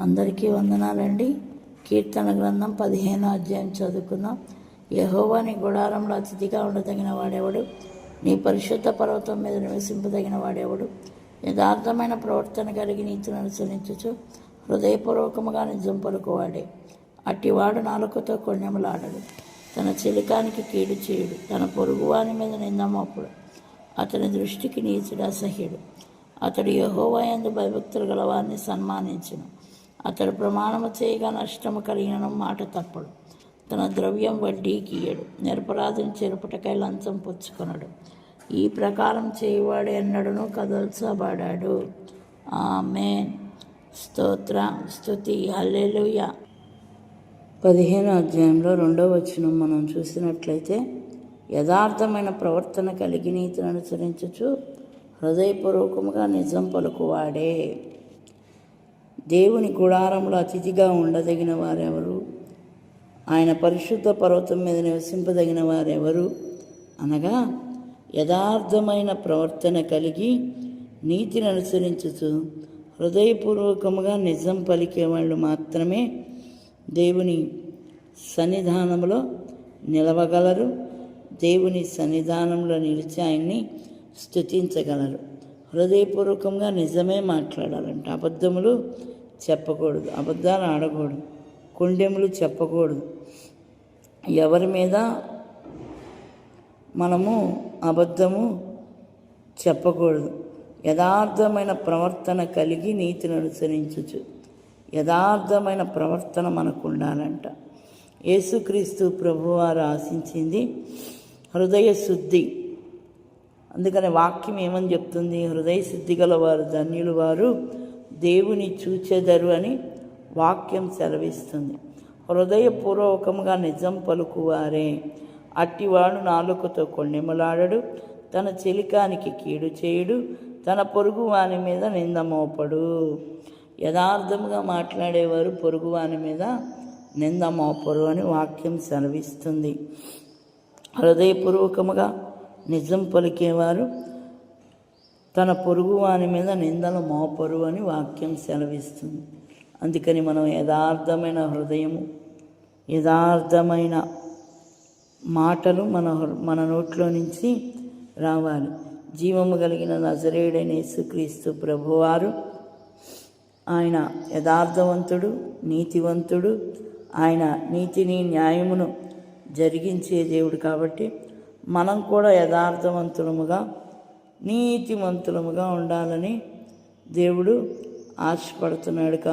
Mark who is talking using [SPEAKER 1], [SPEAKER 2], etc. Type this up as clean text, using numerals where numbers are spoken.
[SPEAKER 1] అందరికీ వందనాలండి. కీర్తన గ్రంథం 15వ అధ్యాయం చదువుకున్నాం. యెహోవా నీ గుడారంలో అతిథిగా ఉండదగిన వాడెవడు? నీ పరిశుద్ధ పర్వతం మీద నివసింపదగిన వాడెవడు? యథార్థమైన ప్రవర్తన కలిగి నీతిని అనుసరించుచు హృదయపూర్వకముగా నిజం పలుకువాడే. అట్టివాడు నాలుకతో కొణ్యములాడడు, తన చెలికానికి కీడు చేయుడు, తన పొరుగువాని మీద నిందమోపుడు. అతని దృష్టికి నీచుడు అసహ్యుడు. అతడు యెహోవా యందు భయభక్తులు గల వారిని సన్మానించును. అతడు ప్రమాణము చేయగా నష్టము కలిగిన మాట తప్పడు. తన ద్రవ్యం వడ్డీకి ఇయ్యడు, నిరపరాధిని చెరుపుటకై లంచం పుచ్చుకొనడు. ఈ ప్రకారం చేయువాడు ఎన్నడూనూ కదల్చబడాడు. ఆమేన్. స్తోత్ర స్తుతి హల్లెలూయా. 15వ అధ్యాయంలో 2వ వచనం మనం చూసినట్లయితే, యథార్థమైన ప్రవర్తన కలిగి నీతిని అనుసరించుచు హృదయపూర్వకముగా నిజం పలుకువాడే. దేవుని గుడారంలో అతిథిగా ఉండదగిన వారెవరు? ఆయన పరిశుద్ధ పర్వతం మీద నివసింపదగిన వారెవరు అనగా, యథార్థమైన ప్రవర్తన కలిగి నీతిని అనుసరించుచు హృదయపూర్వకముగా నిజం పలికే వాళ్ళు మాత్రమే దేవుని సన్నిధానంలో నిలవగలరు. దేవుని సన్నిధానంలో నిలిచి ఆయన్ని స్తుతించగలరు. హృదయపూర్వకంగా నిజమే మాట్లాడాలంట. అబద్ధములు చెప్పకూడదు, అబద్ధాలు ఆడకూడదు, కొండెములు చెప్పకూడదు. ఎవరి మీద మనము అబద్ధము చెప్పకూడదు. యథార్థమైన ప్రవర్తన కలిగి నీతిని అనుసరించుచు యథార్థమైన ప్రవర్తన మనకు ఉండాలంట. యేసుక్రీస్తు ప్రభువారు ఆశించింది హృదయ శుద్ధి. అందుకని వాక్యం ఏమని చెప్తుంది? హృదయ శుద్ధి గల వారు ధన్యులు, వారు దేవుని చూచెదరు అని వాక్యం సెలవిస్తుంది. హృదయపూర్వకముగా నిజం పలుకువారే. అట్టివాడు నాలుకతో కొణ్ణెములాడడు, తన చెలికానికి కీడు చేయుడు, తన పొరుగు వాని మీద నింద మోపడు. యథార్థముగా మాట్లాడేవారు పొరుగు వాని మీద నింద మోపరు అని వాక్యం సెలవిస్తుంది. హృదయపూర్వకముగా నిజం పలికేవారు తన పొరుగు వాని మీద నిందలు మోపరు అని వాక్యం సెలవిస్తుంది. అందుకని మనం యథార్థమైన హృదయము, యథార్థమైన మాటలు మన నోట్లో నుంచి రావాలి. జీవము కలిగిన నజరేయుడైన యేసుక్రీస్తు ప్రభువారు ఆయన యథార్థవంతుడు, నీతివంతుడు. ఆయన నీతిని న్యాయమును జరిగించే దేవుడు కాబట్టి మనం కూడా యథార్థవంతులముగా నీతివంతులముగా ఉండాలని దేవుడు ఆశపడుతున్నాడు. కాబట్టి